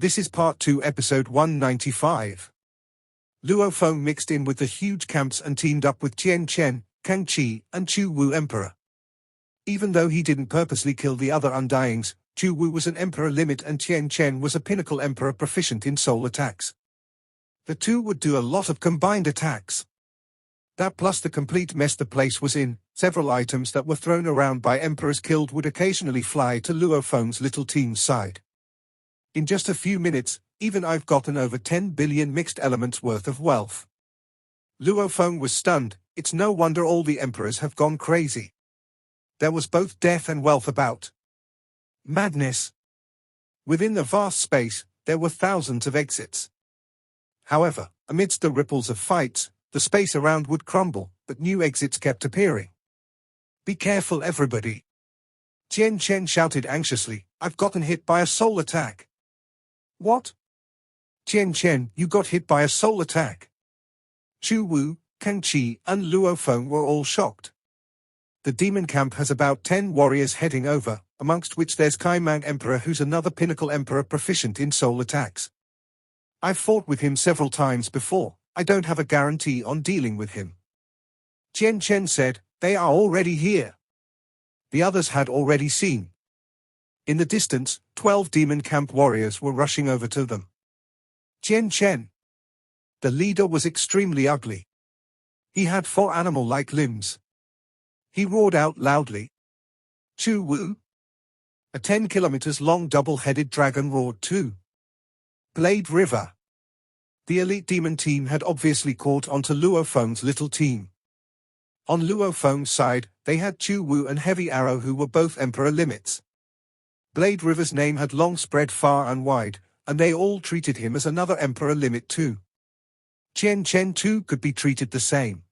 This is part 2, episode 195. Luo Feng mixed in with the huge camps and teamed up with Tian Chen, Kang Qi, and Chu Wu Emperor. Even though he didn't purposely kill the other Undyings, Chu Wu was an Emperor limit and Tian Chen was a Pinnacle Emperor proficient in soul attacks. The two would do a lot of combined attacks. That plus the complete mess the place was in, several items that were thrown around by Emperors killed would occasionally fly to Luo Feng's little team's side. In just a few minutes, even I've gotten over 10 billion mixed elements worth of wealth. Luo Feng was stunned. It's no wonder all the emperors have gone crazy. There was both death and wealth about. Madness. Within the vast space, there were thousands of exits. However, amidst the ripples of fights, the space around would crumble, but new exits kept appearing. Be careful, everybody. Tian Chen shouted anxiously, I've gotten hit by a soul attack. What? Tian Chen, you got hit by a soul attack? Chu Wu, Kang Qi, and Luo Feng were all shocked. The demon camp has about 10 warriors heading over, amongst which there's Kai Mang Emperor, who's another Pinnacle Emperor proficient in soul attacks. I've fought with him several times before. I don't have a guarantee on dealing with him. Tian Chen said, they are already here. The others had already seen. In the distance, 12 demon camp warriors were rushing over to them. Tian Chen. The leader was extremely ugly. He had 4 animal-like limbs. He roared out loudly. Chu Wu. A 10 kilometers long double-headed dragon roared too. Blade River. The elite demon team had obviously caught onto Luo Feng's little team. On Luo Feng's side, they had Chu Wu and Heavy Arrow, who were both Emperor limits. Blade River's name had long spread far and wide, and they all treated him as another Emperor limit too. Tian Chen too could be treated the same.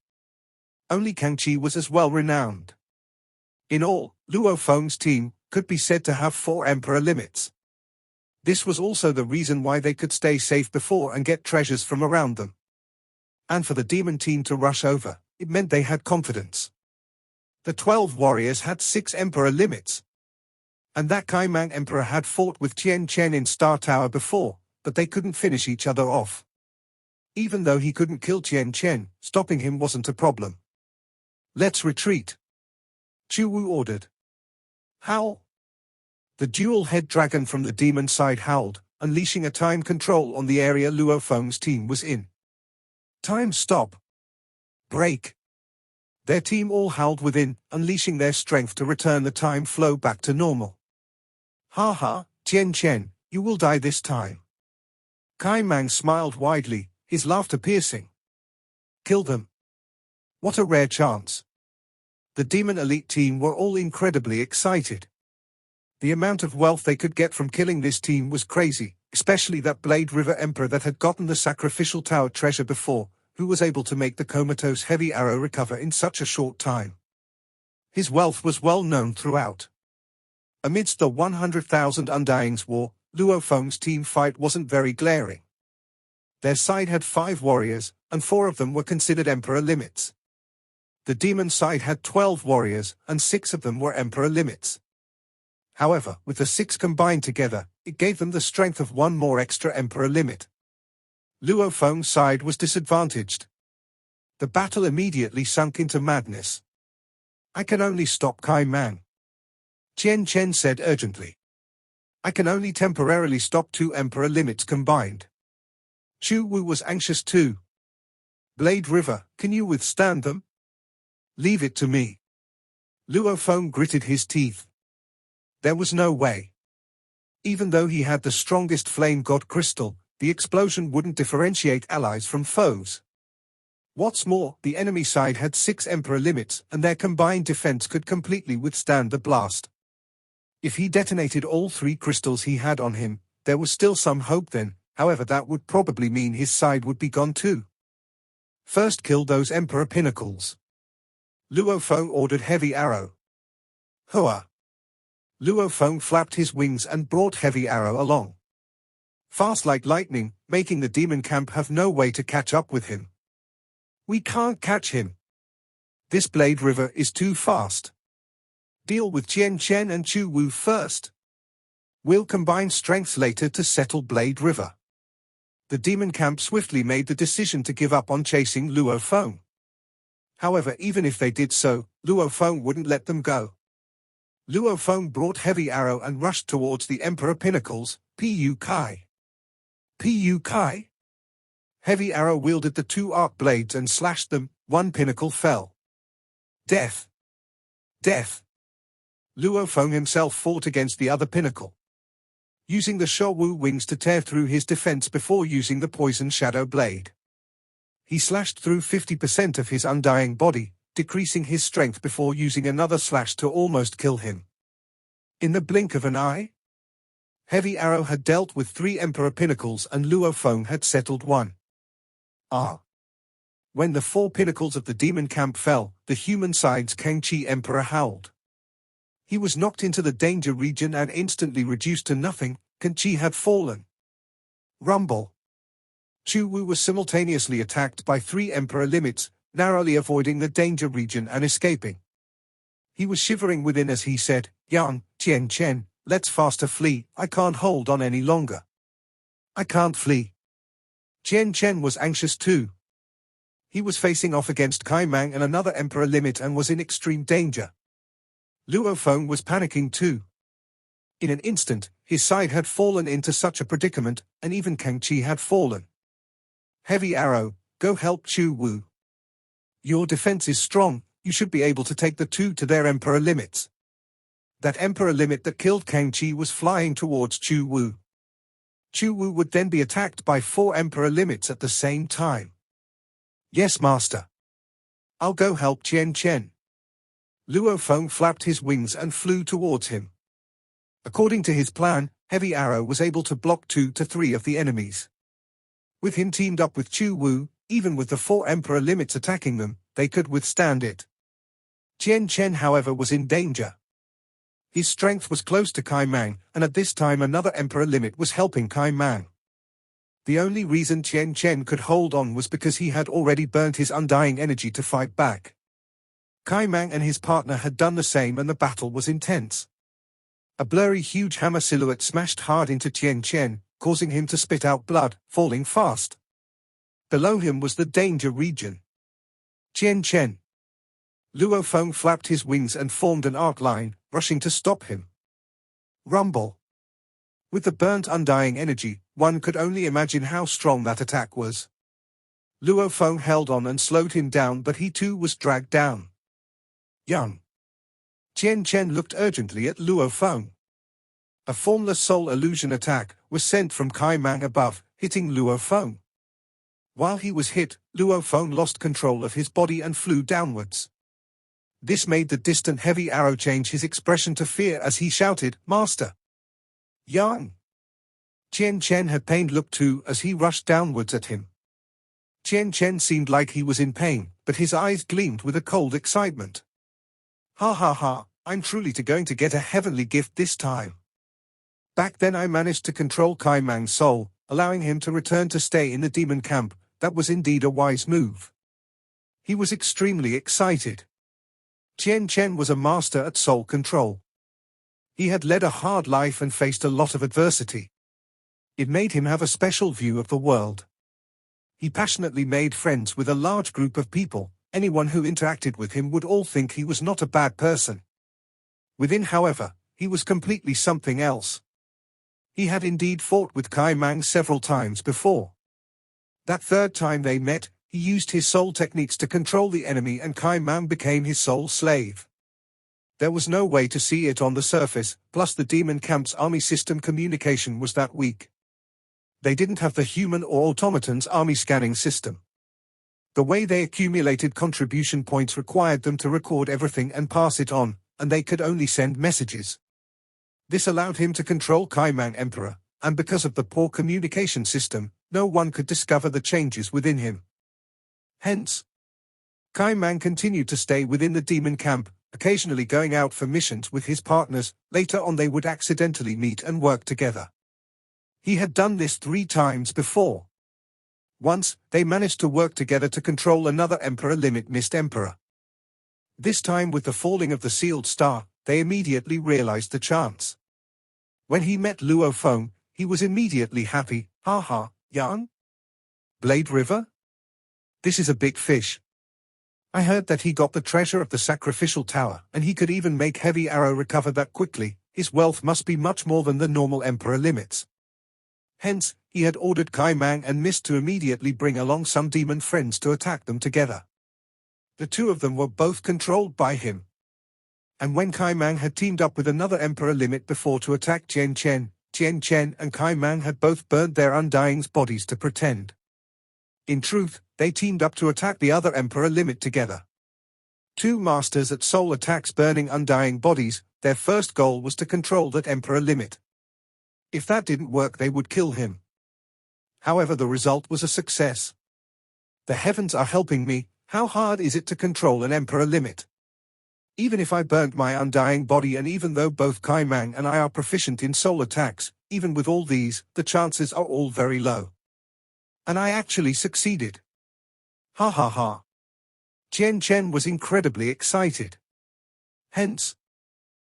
Only Kang Qi was as well renowned. In all, Luo Feng's team could be said to have 4 Emperor limits. This was also the reason why they could stay safe before and get treasures from around them. And for the demon team to rush over, it meant they had confidence. The 12 warriors had 6 Emperor limits. And that Kai Mang Emperor had fought with Tian Chen in Star Tower before, but they couldn't finish each other off. Even though he couldn't kill Tian Chen, stopping him wasn't a problem. Let's retreat. Chu Wu ordered. Howl. The dual-head dragon from the demon side howled, unleashing a time control on the area Luo Feng's team was in. Time stop. Break. Their team all howled within, unleashing their strength to return the time flow back to normal. Ha ha, Tian Chen, you will die this time. Kai Mang smiled widely, his laughter piercing. Kill them. What a rare chance. The demon elite team were all incredibly excited. The amount of wealth they could get from killing this team was crazy, especially that Blade River Emperor that had gotten the sacrificial tower treasure before, who was able to make the comatose Heavy Arrow recover in such a short time. His wealth was well known throughout. Amidst the 100,000 Undyings war, Luo Feng's team fight wasn't very glaring. Their side had 5 warriors, and 4 of them were considered Emperor limits. The demon side had 12 warriors, and 6 of them were Emperor limits. However, with the 6 combined together, it gave them the strength of 1 more extra Emperor limit. Luo Feng's side was disadvantaged. The battle immediately sunk into madness. I can only stop Kai Mang. Tian Chen said urgently. I can only temporarily stop 2 Emperor limits combined. Chu Wu was anxious too. Blade River, can you withstand them? Leave it to me. Luo Feng gritted his teeth. There was no way. Even though he had the strongest flame god crystal, the explosion wouldn't differentiate allies from foes. What's more, the enemy side had 6 Emperor limits and their combined defense could completely withstand the blast. If he detonated all 3 crystals he had on him, there was still some hope then, however that would probably mean his side would be gone too. First kill those Emperor pinnacles. Luo Feng ordered Heavy Arrow. Hua. Luo Feng flapped his wings and brought Heavy Arrow along. Fast like lightning, making the demon camp have no way to catch up with him. We can't catch him. This Blade River is too fast. Deal with Tian Chen and Chu Wu first. We'll combine strengths later to settle Blade River. The demon camp swiftly made the decision to give up on chasing Luo Feng. However, even if they did so, Luo Feng wouldn't let them go. Luo Feng brought Heavy Arrow and rushed towards the Emperor Pinnacles, Pu Kai. Pu Kai? Heavy Arrow wielded the two arc blades and slashed them. One pinnacle fell. Death! Death! Luo Feng himself fought against the other pinnacle, using the Shou wings to tear through his defense before using the poison shadow blade. He slashed through 50% of his undying body, decreasing his strength before using another slash to almost kill him. In the blink of an eye, Heavy Arrow had dealt with 3 Emperor Pinnacles and Luo Feng had settled 1. When the 4 pinnacles of the demon camp fell, the human side's Kangqi Emperor howled. He was knocked into the danger region and instantly reduced to nothing. Kangqi had fallen. Rumble. Chu Wu was simultaneously attacked by 3 Emperor limits, narrowly avoiding the danger region and escaping. He was shivering within as he said, "Yang, Tian Chen, let's faster flee, I can't hold on any longer. I can't flee." Tian Chen was anxious too. He was facing off against Kai Mang and another Emperor limit and was in extreme danger. Luo Feng was panicking too. In an instant, his side had fallen into such a predicament, and even Kangqi had fallen. Heavy Arrow, go help Chu Wu. Your defense is strong, you should be able to take the 2 to their Emperor limits. That Emperor limit that killed Kangqi was flying towards Chu Wu. Chu Wu would then be attacked by 4 Emperor limits at the same time. Yes, Master. I'll go help Tian Chen. Luo Feng flapped his wings and flew towards him. According to his plan, Heavy Arrow was able to block 2 to 3 of the enemies. With him teamed up with Chu Wu, even with the 4 Emperor limits attacking them, they could withstand it. Tian Chen, however, was in danger. His strength was close to Kai Mang, and at this time another Emperor limit was helping Kai Mang. The only reason Tian Chen could hold on was because he had already burnt his undying energy to fight back. Kai Mang and his partner had done the same and the battle was intense. A blurry huge hammer silhouette smashed hard into Tian Chen, causing him to spit out blood, falling fast. Below him was the danger region. Tian Chen. Luo Feng flapped his wings and formed an arc line, rushing to stop him. Rumble. With the burnt undying energy, one could only imagine how strong that attack was. Luo Feng held on and slowed him down, but he too was dragged down. Yang. Tian Chen looked urgently at Luo Feng. A formless soul illusion attack was sent from Kai Mang above, hitting Luo Feng. While he was hit, Luo Feng lost control of his body and flew downwards. This made the distant Heavy Arrow change his expression to fear as he shouted, "Master!" Yang. Tian Chen had pained look too as he rushed downwards at him. Tian Chen seemed like he was in pain, but his eyes gleamed with a cold excitement. "Ha ha ha, I'm truly going to get a heavenly gift this time." Back then I managed to control Kai Mang's soul, allowing him to return to stay in the demon camp. That was indeed a wise move. He was extremely excited. Tian Chen was a master at soul control. He had led a hard life and faced a lot of adversity. It made him have a special view of the world. He passionately made friends with a large group of people. Anyone who interacted with him would all think he was not a bad person. Within, however, he was completely something else. He had indeed fought with Kai Mang several times before. That third time they met, he used his soul techniques to control the enemy and Kai Mang became his soul slave. There was no way to see it on the surface, plus the demon camp's army system communication was that weak. They didn't have the human or automaton's army scanning system. The way they accumulated contribution points required them to record everything and pass it on, and they could only send messages. This allowed him to control Kai Mang Emperor, and because of the poor communication system, no one could discover the changes within him. Hence, Kai Mang continued to stay within the demon camp, occasionally going out for missions with his partners. Later on they would accidentally meet and work together. He had done this 3 times before. Once, they managed to work together to control another Emperor limit Mist Emperor. This time with the falling of the sealed star, they immediately realized the chance. When he met Luo Feng, he was immediately happy. Ha ha, Yang? Blade River? This is a big fish. I heard that he got the treasure of the sacrificial tower, and he could even make Heavy Arrow recover that quickly. His wealth must be much more than the normal emperor limits. Hence, he had ordered Kai Mang and Mist to immediately bring along some demon friends to attack them together. The two of them were both controlled by him. And when Kai Mang had teamed up with another emperor limit before to attack Tien Chen and Kai Mang had both burned their undying's bodies to pretend. In truth, they teamed up to attack the other emperor limit together. Two masters at soul attacks burning undying bodies, their first goal was to control that emperor limit. If that didn't work, they would kill him. However, the result was a success. The heavens are helping me. How hard is it to control an emperor limit? Even if I burnt my undying body, and even though both Kai Mang and I are proficient in soul attacks, even with all these, the chances are all very low. And I actually succeeded. Ha ha ha. Tien Chen was incredibly excited. Hence,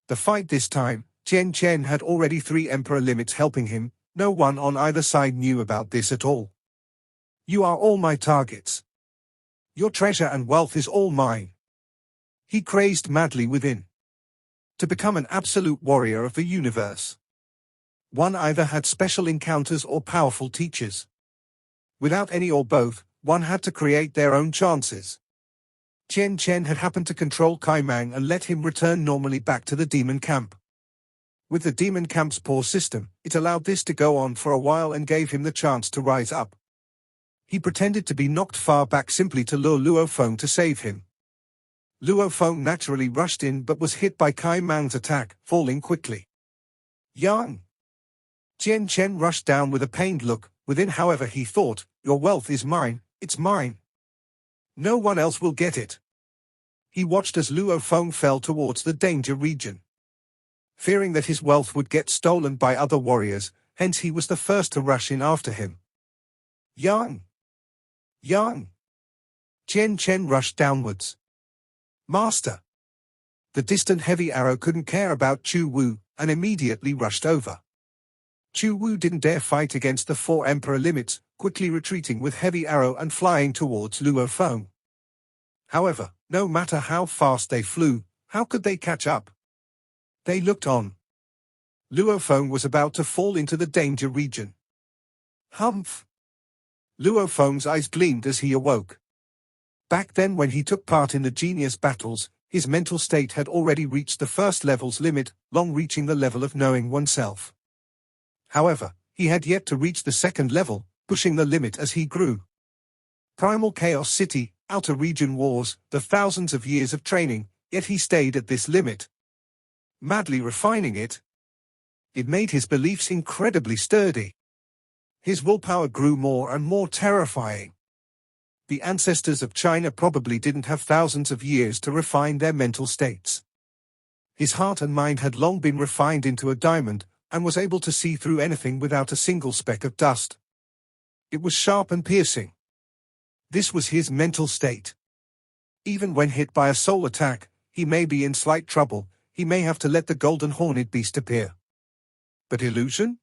the fight this time, Tien Chen had already 3 emperor limits helping him. No one on either side knew about this at all. You are all my targets. Your treasure and wealth is all mine. He crazed madly within. To become an absolute warrior of the universe, one either had special encounters or powerful teachers. Without any or both, one had to create their own chances. Tien Chen had happened to control Kai Mang and let him return normally back to the demon camp. With the demon camp's poor system, it allowed this to go on for a while and gave him the chance to rise up. He pretended to be knocked far back simply to lure Luo Feng to save him. Luo Feng naturally rushed in but was hit by Kai Mang's attack, falling quickly. Yang! Tien Chen rushed down with a pained look. Within, however, he thought, your wealth is mine, it's mine. No one else will get it. He watched as Luo Feng fell towards the danger region. Fearing that his wealth would get stolen by other warriors, hence he was the first to rush in after him. Yang! Yang! Tien Chen rushed downwards. Master! The distant Heavy Arrow couldn't care about Chu Wu, and immediately rushed over. Chu Wu didn't dare fight against the 4 emperor limits, quickly retreating with Heavy Arrow and flying towards Luo Feng. However, no matter how fast they flew, how could they catch up? They looked on. Luo Feng was about to fall into the danger region. Humph! Luo Feng's eyes gleamed as he awoke. Back then, when he took part in the genius battles, his mental state had already reached the first level's limit, long reaching the level of knowing oneself. However, he had yet to reach the second level, pushing the limit as he grew. Primal Chaos City, Outer Region Wars, the thousands of years of training, yet he stayed at this limit. Madly refining it. It made his beliefs incredibly sturdy. His willpower grew more and more terrifying. The ancestors of China probably didn't have thousands of years to refine their mental states. His heart and mind had long been refined into a diamond, and was able to see through anything without a single speck of dust. It was sharp and piercing. This was his mental state. Even when hit by a soul attack, he may be in slight trouble, he may have to let the golden horned beast appear. But illusion?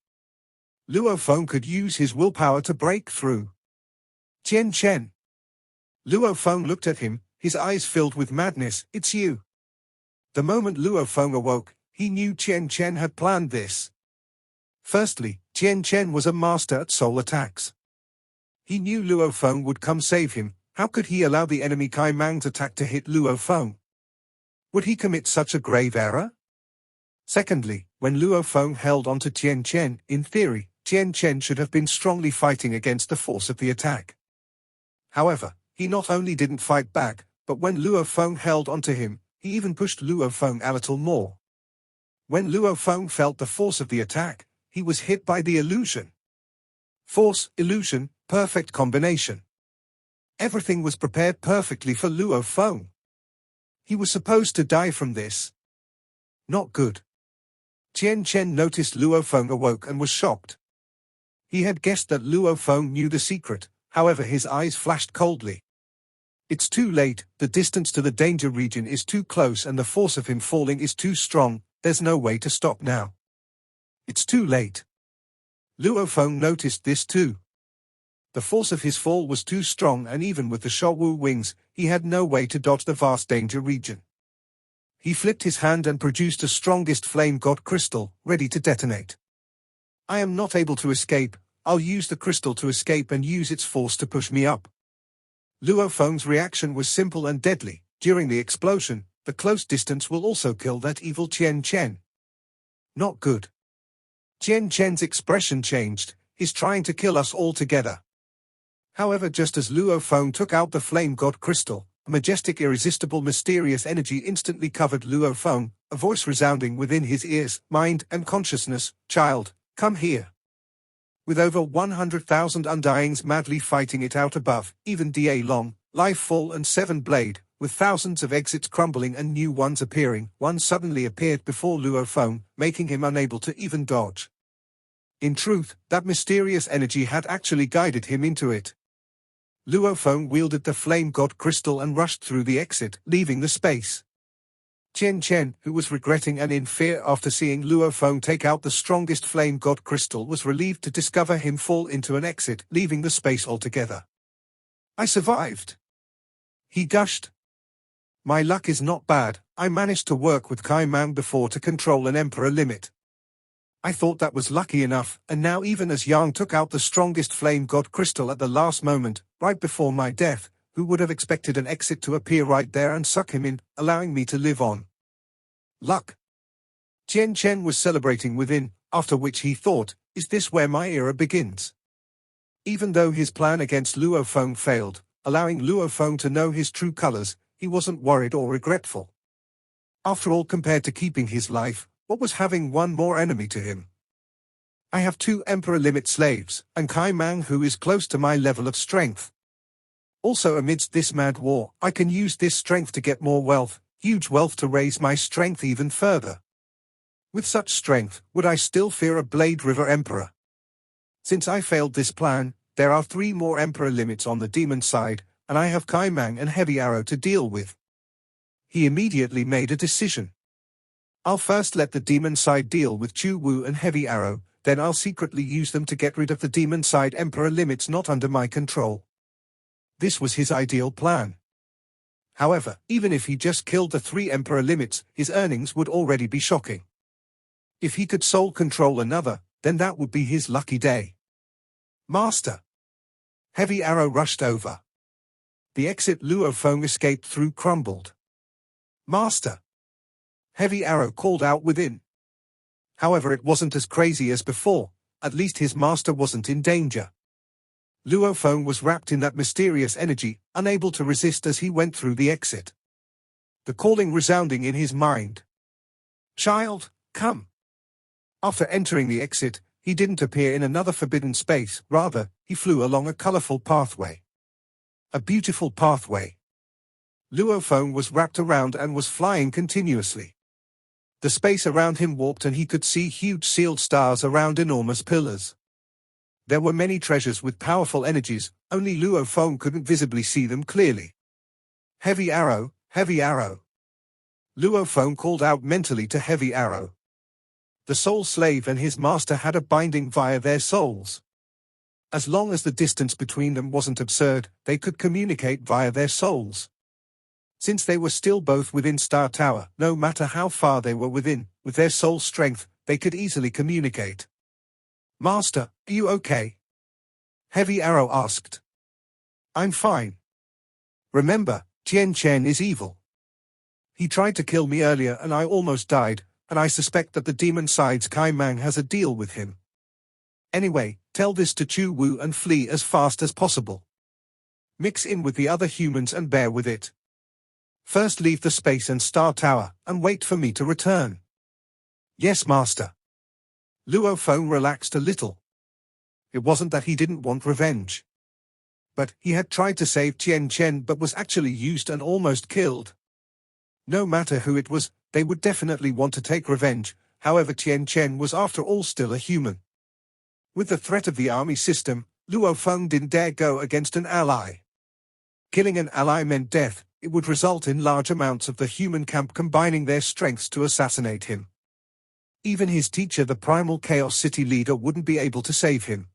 Luo Feng could use his willpower to break through. Tien Chen. Luo Feng looked at him, his eyes filled with madness. It's you. The moment Luo Feng awoke, he knew Tien Chen had planned this. Firstly, Tien Chen was a master at soul attacks. He knew Luo Feng would come save him. How could he allow the enemy Kai Mang's attack to hit Luo Feng? Would he commit such a grave error? Secondly, when Luo Feng held onto Tien Chen, in theory, Tien Chen should have been strongly fighting against the force of the attack. However, he not only didn't fight back, but when Luo Feng held onto him, he even pushed Luo Feng a little more. When Luo Feng felt the force of the attack, he was hit by the illusion. Force, illusion, perfect combination. Everything was prepared perfectly for Luo Feng. He was supposed to die from this. Not good. Tien Chen noticed Luo Feng awoke and was shocked. He had guessed that Luo Feng knew the secret, however his eyes flashed coldly. It's too late, the distance to the danger region is too close and the force of him falling is too strong, there's no way to stop now. It's too late. Luo Feng noticed this too. The force of his fall was too strong, and even with the Shouwu wings, he had no way to dodge the vast danger region. He flipped his hand and produced the strongest flame god crystal, ready to detonate. I am not able to escape. I'll use the crystal to escape and use its force to push me up. Luo Feng's reaction was simple and deadly. During the explosion, the close distance will also kill that evil Qian Chen. Not good. Qian Chen's expression changed. He's trying to kill us all together. However, just as Luo Feng took out the flame god crystal, a majestic, irresistible, mysterious energy instantly covered Luo Feng, a voice resounding within his ears, mind and consciousness, "Child, come here." With over 100,000 undyings madly fighting it out above, even Da Long, Life Fall and Seven Blade, with thousands of exits crumbling and new ones appearing, one suddenly appeared before Luo Feng, making him unable to even dodge. In truth, that mysterious energy had actually guided him into it. Luo Feng wielded the flame god crystal and rushed through the exit, leaving the space. Qian Chen, who was regretting and in fear after seeing Luo Feng take out the strongest flame god crystal, was relieved to discover him fall into an exit, leaving the space altogether. "I survived," he gushed. "My luck is not bad. I managed to work with Kai Mang before to control an emperor limit. I thought that was lucky enough, and now even as Yang took out the strongest flame god crystal at the last moment, right before my death, who would have expected an exit to appear right there and suck him in, allowing me to live on? Luck." Qian Chen was celebrating within, after which he thought, "Is this where my era begins?" Even though his plan against Luo Feng failed, allowing Luo Feng to know his true colors, he wasn't worried or regretful. After all, compared to keeping his life, what was having one more enemy to him? I have 2 Emperor Limit slaves, and Kai Mang, who is close to my level of strength. Also, amidst this mad war, I can use this strength to get more wealth, huge wealth, to raise my strength even further. With such strength, would I still fear a Blade River Emperor? Since I failed this plan, there are 3 more Emperor Limits on the demon side, and I have Kai Mang and Heavy Arrow to deal with. He immediately made a decision. I'll first let the demon side deal with Chu Wu and Heavy Arrow, then I'll secretly use them to get rid of the demon side Emperor Limits not under my control. This was his ideal plan. However, even if he just killed the 3 Emperor Limits, his earnings would already be shocking. If he could sole control another, then that would be his lucky day. "Master!" Heavy Arrow rushed over. The exit Luo Feng escaped through crumbled. "Master!" Heavy Arrow called out within. However, it wasn't as crazy as before. At least his master wasn't in danger. Luo Feng was wrapped in that mysterious energy, unable to resist as he went through the exit. The calling resounding in his mind. "Child, come!" After entering the exit, he didn't appear in another forbidden space, rather, he flew along a colorful pathway. A beautiful pathway. Luo Feng was wrapped around and was flying continuously. The space around him warped and he could see huge sealed stars around enormous pillars. There were many treasures with powerful energies, only Luo Feng couldn't visibly see them clearly. "Heavy Arrow, Heavy Arrow!" Luo Feng called out mentally to Heavy Arrow. The soul slave and his master had a binding via their souls. As long as the distance between them wasn't absurd, they could communicate via their souls. Since they were still both within Star Tower, no matter how far they were within, with their soul strength, they could easily communicate. "Master, are you okay?" Heavy Arrow asked. "I'm fine. Remember, Qian Chen is evil. He tried to kill me earlier and I almost died, and I suspect that the demon side's Kai Mang has a deal with him. Anyway, tell this to Chu Wu and flee as fast as possible. Mix in with the other humans and bear with it. First leave the space and Star Tower, and wait for me to return." "Yes, Master." Luo Feng relaxed a little. It wasn't that he didn't want revenge. But he had tried to save Qian Chen but was actually used and almost killed. No matter who it was, they would definitely want to take revenge. However, Qian Chen was after all still a human. With the threat of the army system, Luo Feng didn't dare go against an ally. Killing an ally meant death. It would result in large amounts of the human camp combining their strengths to assassinate him. Even his teacher, the primal Chaos City leader, wouldn't be able to save him.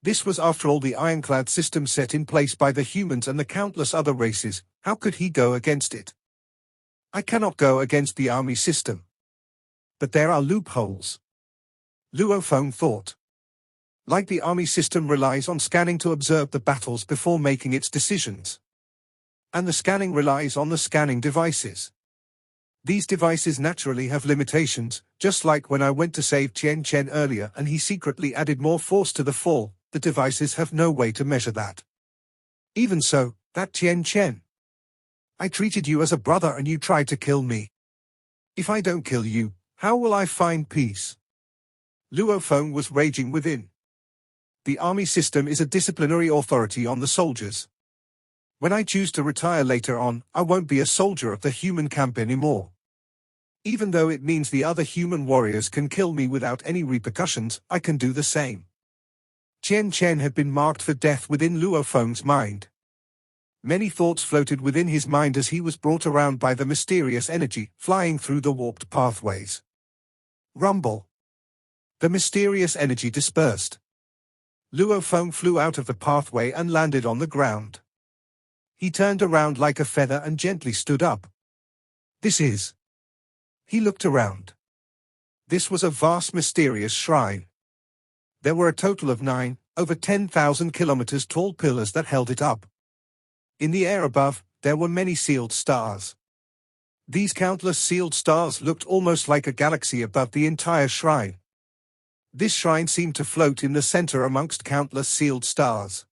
This was, after all, the ironclad system set in place by the humans and the countless other races. How could he go against it? I cannot go against the army system. But there are loopholes. Luo Feng thought. Like the army system relies on scanning to observe the battles before making its decisions. And the scanning relies on the scanning devices. These devices naturally have limitations, just like when I went to save Chen Chen earlier and he secretly added more force to the fall. The devices have no way to measure that. Even so, that Chen Chen. I treated you as a brother and you tried to kill me. If I don't kill you, how will I find peace? Luo Feng was raging within. The army system is a disciplinary authority on the soldiers. When I choose to retire later on, I won't be a soldier of the human camp anymore. Even though it means the other human warriors can kill me without any repercussions, I can do the same. Chen Chen had been marked for death within Luo Feng's mind. Many thoughts floated within his mind as he was brought around by the mysterious energy flying through the warped pathways. Rumble. The mysterious energy dispersed. Luo Feng flew out of the pathway and landed on the ground. He turned around like a feather and gently stood up. This is. He looked around. This was a vast mysterious shrine. There were a total of 9, over 10,000 kilometers tall pillars that held it up. In the air above, there were many sealed stars. These countless sealed stars looked almost like a galaxy above the entire shrine. This shrine seemed to float in the center amongst countless sealed stars.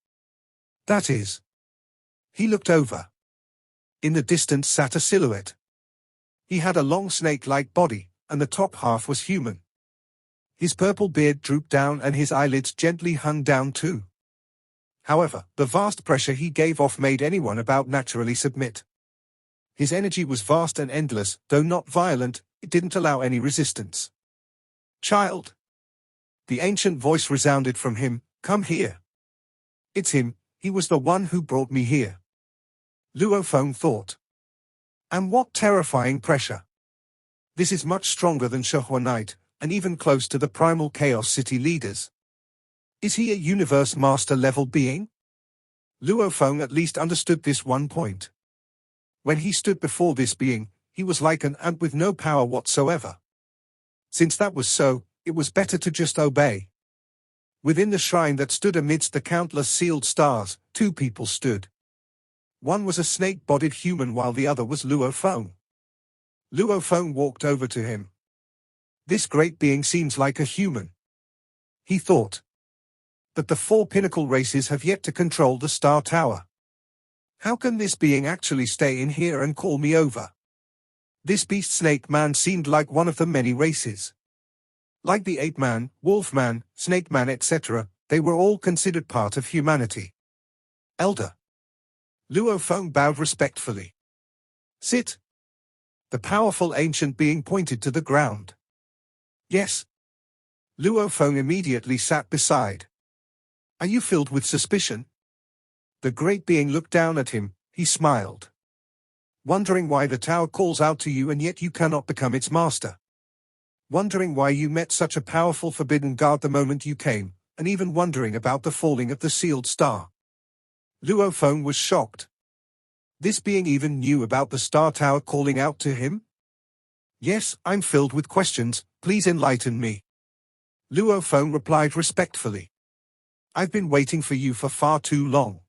That is. He looked over. In the distance sat a silhouette. He had a long snake-like body, and the top half was human. His purple beard drooped down and his eyelids gently hung down too. However, the vast pressure he gave off made anyone about naturally submit. His energy was vast and endless, though not violent. It didn't allow any resistance. Child. The ancient voice resounded from him, come here. It's him, he was the one who brought me here. Luo Feng thought. And what terrifying pressure. This is much stronger than Shehua Knight, and even close to the primal Chaos City leaders. Is he a universe master level being? Luo Feng at least understood this one point. When he stood before this being, he was like an ant with no power whatsoever. Since that was so, it was better to just obey. Within the shrine that stood amidst the countless sealed stars, 2 people stood. One was a snake-bodied human while the other was Luo Feng. Luo Feng walked over to him. This great being seems like a human. He thought. But the 4 pinnacle races have yet to control the Star Tower. How can this being actually stay in here and call me over? This beast snake man seemed like one of the many races. Like the ape man, wolf man, snake man, etc., they were all considered part of humanity. Elder. Luo Feng bowed respectfully. Sit. The powerful ancient being pointed to the ground. Yes. Luo Feng immediately sat beside. Are you filled with suspicion? The great being looked down at him, he smiled. Wondering why the tower calls out to you and yet you cannot become its master. Wondering why you met such a powerful forbidden guard the moment you came, and even wondering about the falling of the sealed star. Luo Feng was shocked. This being even knew about the Star Tower calling out to him? Yes, I'm filled with questions, please enlighten me. Luo Feng replied respectfully. I've been waiting for you for far too long.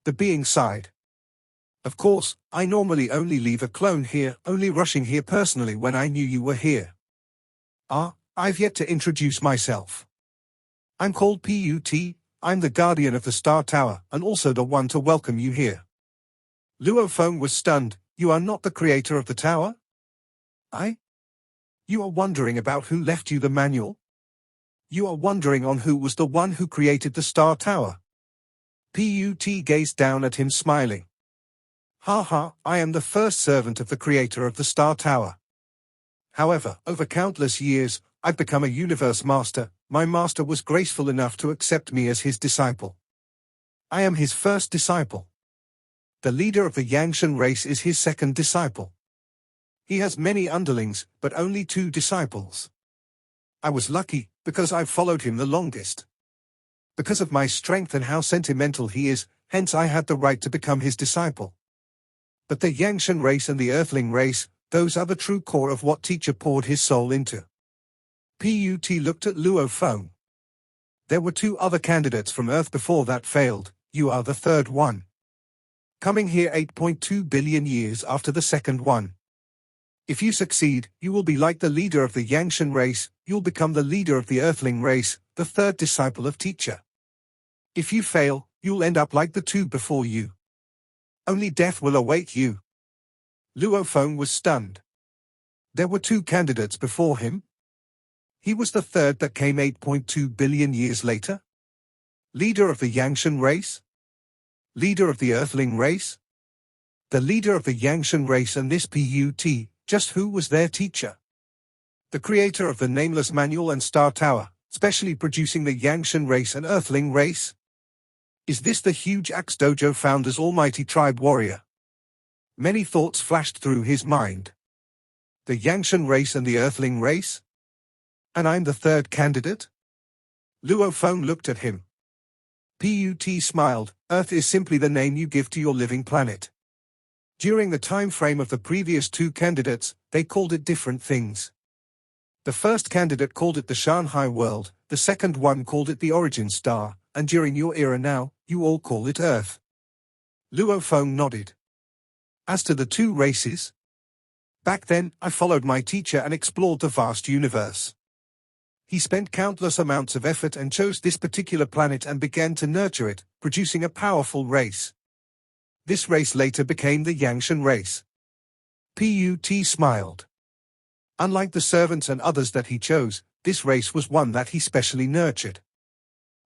The being sighed. Of course, I normally only leave a clone here, only rushing here personally when I knew you were here. I've yet to introduce myself. I'm called Put, I'm the guardian of the Star Tower, and also the one to welcome you here. Luo Feng was stunned. You are not the creator of the tower? You are wondering about who left you the manual? You are wondering on who was the one who created the Star Tower? Put gazed down at him smiling. Ha, I am the first servant of the creator of the Star Tower. However, over countless years, I've become a universe master. My master was graceful enough to accept me as his disciple. I am his first disciple. The leader of the Yangshan race is his second disciple. He has many underlings, but only 2 disciples. I was lucky, because I've followed him the longest. Because of my strength and how sentimental he is, hence I had the right to become his disciple. But the Yangshan race and the Earthling race, those are the true core of what teacher poured his soul into. Put looked at Luo Feng. There were 2 other candidates from Earth before that failed, you are the third one. Coming here 8.2 billion years after the second one. If you succeed, you will be like the leader of the Yangshan race, you'll become the leader of the Earthling race, the third disciple of teacher. If you fail, you'll end up like the 2 before you. Only death will await you. Luo Feng was stunned. There were 2 candidates before him. He was the third that came 8.2 billion years later. Leader of the Yangshan race? Leader of the Earthling race? The leader of the Yangshan race and this Put, just who was their teacher? The creator of the Nameless Manual and Star Tower, specially producing the Yangshan race and Earthling race? Is this the huge Axe Dojo founder's almighty tribe warrior? Many thoughts flashed through his mind. The Yangshan race and the Earthling race? And I'm the third candidate? Luo Feng looked at him. Put smiled, Earth is simply the name you give to your living planet. During the time frame of the previous 2 candidates, they called it different things. The first candidate called it the Shanghai world, the second one called it the origin star, and during your era now, you all call it Earth. Luo Feng nodded. As to the 2 races? Back then, I followed my teacher and explored the vast universe. He spent countless amounts of effort and chose this particular planet and began to nurture it, producing a powerful race. This race later became the Yangshan race. Put smiled. Unlike the servants and others that he chose, this race was one that he specially nurtured.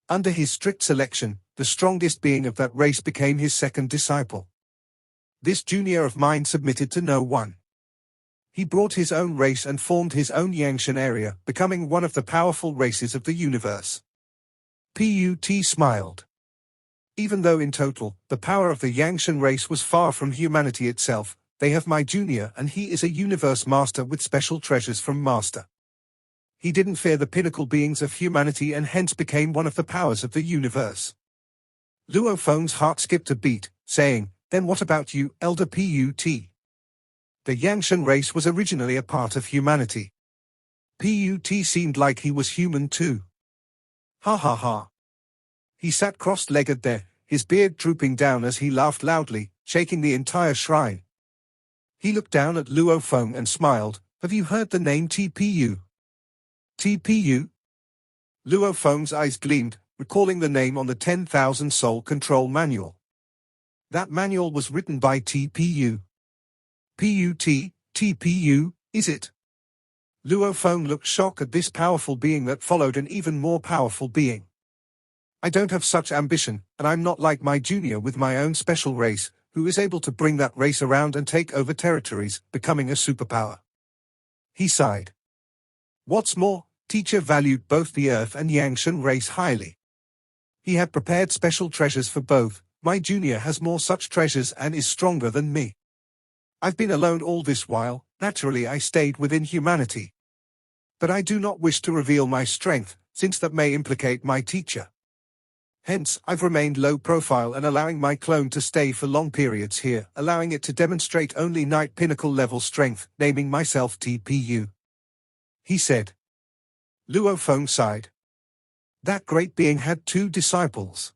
Under his strict selection, the strongest being of that race became his second disciple. This junior of mine submitted to no one. He brought his own race and formed his own Yangshan area, becoming one of the powerful races of the universe. Put smiled. Even though in total, the power of the Yangshan race was far from humanity itself, they have my junior and he is a universe master with special treasures from master. He didn't fear the pinnacle beings of humanity and hence became one of the powers of the universe. Luo Feng's heart skipped a beat, saying, then what about you, Elder Put? The Yangshan race was originally a part of humanity. Put seemed like he was human too. Ha ha ha. He sat cross-legged there, his beard drooping down as he laughed loudly, shaking the entire shrine. He looked down at Luo Feng and smiled, have you heard the name TPU? TPU? Luo Feng's eyes gleamed, recalling the name on the 10,000 Soul Control Manual. That manual was written by TPU. TPU, is it? Luo Feng looked shocked at this powerful being that followed an even more powerful being. I don't have such ambition, and I'm not like my junior with my own special race, who is able to bring that race around and take over territories, becoming a superpower. He sighed. What's more, teacher valued both the Earth and Yangshan race highly. He had prepared special treasures for both. My junior has more such treasures and is stronger than me. I've been alone all this while, naturally I stayed within humanity. But I do not wish to reveal my strength, since that may implicate my teacher. Hence, I've remained low profile and allowing my clone to stay for long periods here, allowing it to demonstrate only Knight Pinnacle level strength, naming myself TPU. He said. Luo Feng sighed. That great being had 2 disciples.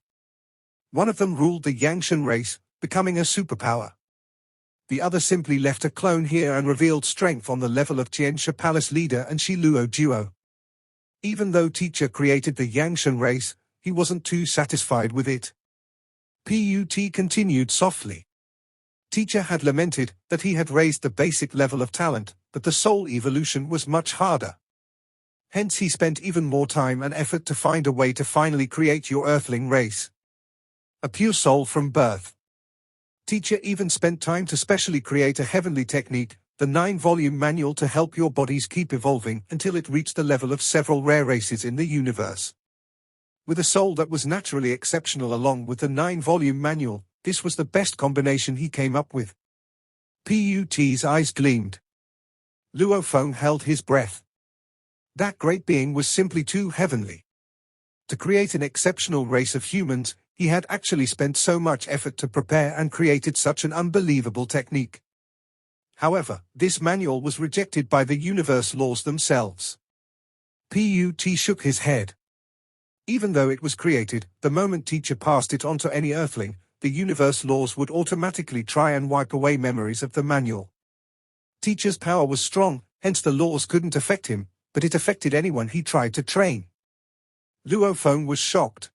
One of them ruled the Yangshan race, becoming a superpower. The other simply left a clone here and revealed strength on the level of Tianxia Palace leader and Shi Luo duo. Even though teacher created the Yangshan race, he wasn't too satisfied with it. Put continued softly. Teacher had lamented that he had raised the basic level of talent, but the soul evolution was much harder. Hence he spent even more time and effort to find a way to finally create your Earthling race. A pure soul from birth. Teacher even spent time to specially create a heavenly technique, the 9-volume manual to help your bodies keep evolving until it reached the level of several rare races in the universe. With a soul that was naturally exceptional along with the 9-volume manual, this was the best combination he came up with. Put's eyes gleamed. Luo Feng held his breath. That great being was simply too heavenly. To create an exceptional race of humans, he had actually spent so much effort to prepare and created such an unbelievable technique. However, this manual was rejected by the universe laws themselves. Put shook his head. Even though it was created, the moment teacher passed it on to any earthling, the universe laws would automatically try and wipe away memories of the manual. Teacher's power was strong, hence the laws couldn't affect him, but it affected anyone he tried to train. Luo Feng was shocked.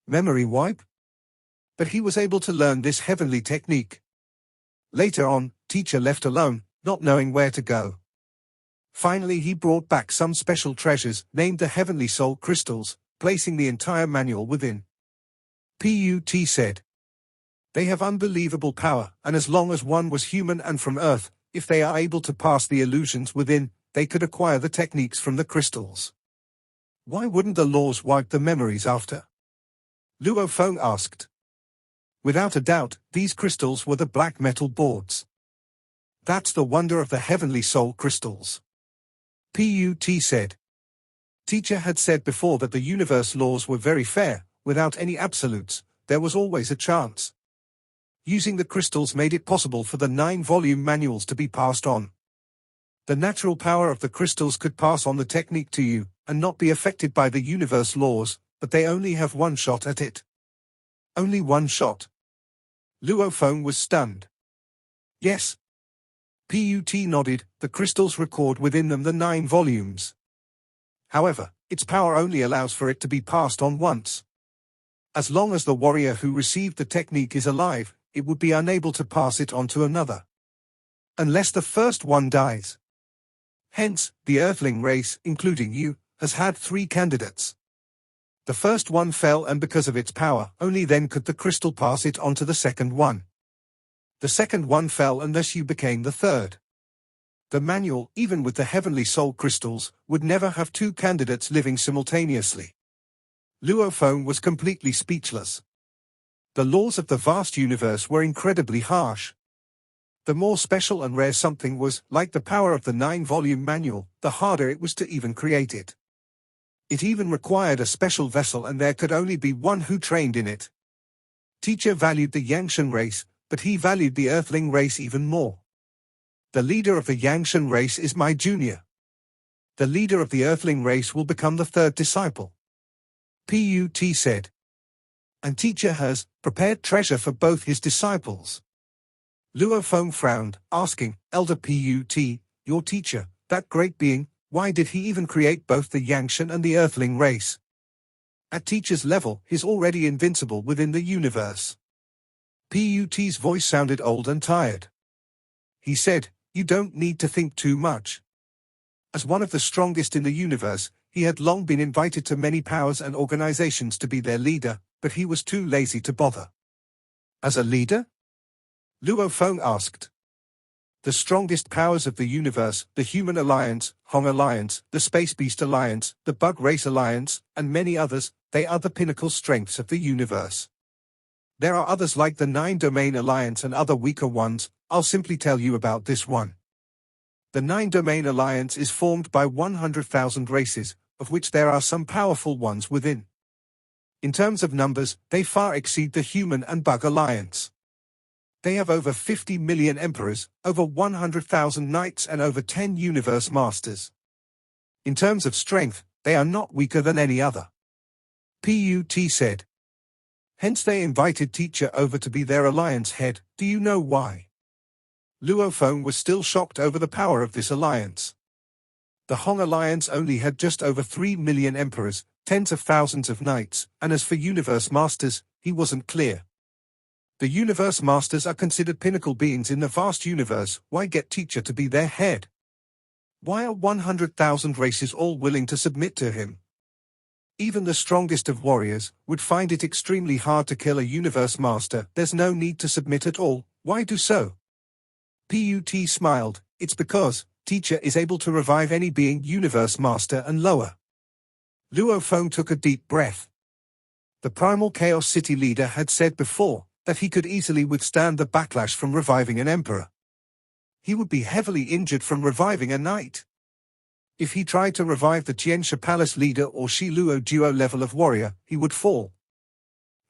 Memory wipe? But he was able to learn this heavenly technique. Later on, teacher left alone, not knowing where to go. Finally he brought back some special treasures, named the Heavenly Soul Crystals, placing the entire manual within. Put said. They have unbelievable power, and as long as one was human and from Earth, if they are able to pass the illusions within, they could acquire the techniques from the crystals. Why wouldn't the laws wipe the memories after? Luo Feng asked. Without a doubt, these crystals were the black metal boards. That's the wonder of the Heavenly Soul Crystals. Put said. Teacher had said before that the universe laws were very fair, without any absolutes, there was always a chance. Using the crystals made it possible for the 9-volume manuals to be passed on. The natural power of the crystals could pass on the technique to you, and not be affected by the universe laws, but they only have one shot at it. Only one shot. Luo Feng was stunned. Yes. Put nodded, the crystals record within them the 9 volumes. However, its power only allows for it to be passed on once. As long as the warrior who received the technique is alive, it would be unable to pass it on to another. Unless the first one dies. Hence, the Earthling race, including you, has had 3 candidates. The first one fell, and because of its power, only then could the crystal pass it on to the second one. The second one fell unless you became the third. The manual, even with the Heavenly Soul Crystals, would never have 2 candidates living simultaneously. Luo Feng was completely speechless. The laws of the vast universe were incredibly harsh. The more special and rare something was, like the power of the 9-volume manual, the harder it was to even create it. It even required a special vessel, and there could only be one who trained in it. Teacher valued the Yangshan race, but he valued the Earthling race even more. The leader of the Yangshan race is my junior. The leader of the Earthling race will become the 3rd disciple. Put said. And teacher has prepared treasure for both his disciples. Luo Feng frowned, asking, Elder Put, your teacher, that great being, why did he even create both the Yangshan and the Earthling race? At teacher's level, he's already invincible within the universe. Put's voice sounded old and tired. He said, you don't need to think too much. As one of the strongest in the universe, he had long been invited to many powers and organizations to be their leader, but he was too lazy to bother. As a leader? Luo Feng asked. The strongest powers of the universe, the Human Alliance, Hong Alliance, the Space Beast Alliance, the Bug Race Alliance, and many others, they are the pinnacle strengths of the universe. There are others like the 9-Domain Alliance and other weaker ones. I'll simply tell you about this one. The 9-Domain Alliance is formed by 100,000 races, of which there are some powerful ones within. In terms of numbers, they far exceed the Human and Bug Alliance. They have over 50 million emperors, over 100,000 knights, and over 10 universe masters. In terms of strength, they are not weaker than any other. Put said. Hence they invited teacher over to be their alliance head. Do you know why? Luo Feng was still shocked over the power of this alliance. The Hong Alliance only had just over 3 million emperors, tens of thousands of knights, and as for universe masters, he wasn't clear. The universe masters are considered pinnacle beings in the vast universe. Why get teacher to be their head? Why are 100,000 races all willing to submit to him? Even the strongest of warriors would find it extremely hard to kill a universe master. There's no need to submit at all. Why do so? Put smiled. It's because teacher is able to revive any being universe master and lower. Luo Feng took a deep breath. The Primal Chaos City leader had said before that he could easily withstand the backlash from reviving an emperor. he would be heavily injured from reviving a knight. If he tried to revive the Tianxia Palace leader or Shi Luo duo level of warrior, he would fall.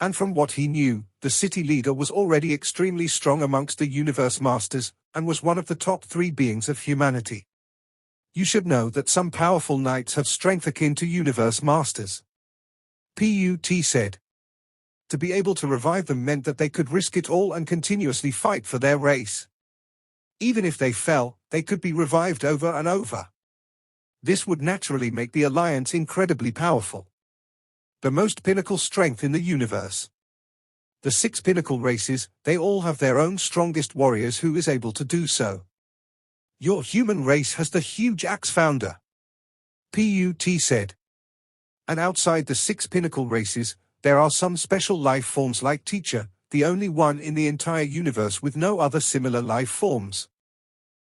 And from what he knew, the city leader was already extremely strong amongst the universe masters, and was one of the top 3 beings of humanity. You should know that some powerful knights have strength akin to universe masters. Put said. To be able to revive them meant that they could risk it all and continuously fight for their race. Even if they fell, they could be revived over and over. This would naturally make the alliance incredibly powerful. The most pinnacle strength in the universe. The 6 pinnacle races, they all have their own strongest warriors who is able to do so. Your human race has the huge axe founder. Put said. And outside the 6 pinnacle races, there are some special life forms like Teacher, the only one in the entire universe with no other similar life forms.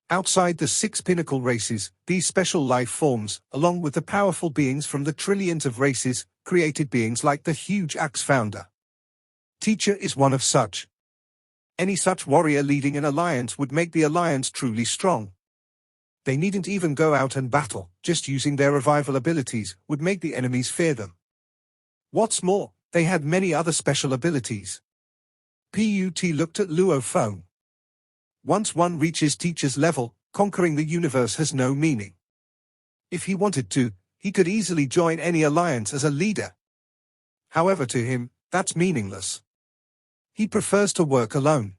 Outside the 6 pinnacle races, these special life forms, along with the powerful beings from the trillions of races, created beings like the huge axe founder. Teacher is one of such. Any such warrior leading an alliance would make the alliance truly strong. They needn't even go out and battle, just using their revival abilities would make the enemies fear them. What's more, they had many other special abilities. Put looked at Luo Feng. Once one reaches Teacher's level, conquering the universe has no meaning. If he wanted to, he could easily join any alliance as a leader. However, to him, that's meaningless. He prefers to work alone.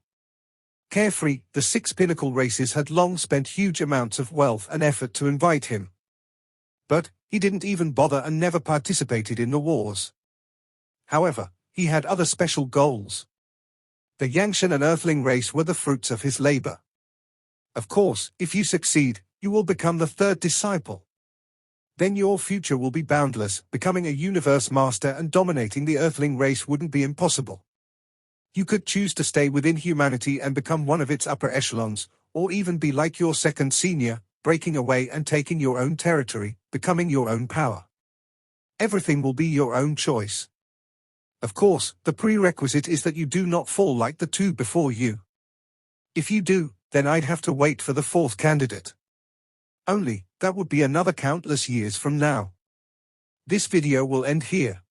Carefree, the 6 pinnacle races had long spent huge amounts of wealth and effort to invite him. But he didn't even bother and never participated in the wars. However, he had other special goals. The Yangshan and Earthling race were the fruits of his labor. Of course, if you succeed, you will become the 3rd disciple. Then your future will be boundless, becoming a universe master and dominating the Earthling race wouldn't be impossible. You could choose to stay within humanity and become one of its upper echelons, or even be like your 2nd senior, breaking away and taking your own territory, becoming your own power. Everything will be your own choice. Of course, the prerequisite is that you do not fall like the 2 before you. If you do, then I'd have to wait for the 4th candidate. Only, that would be another countless years from now. This video will end here.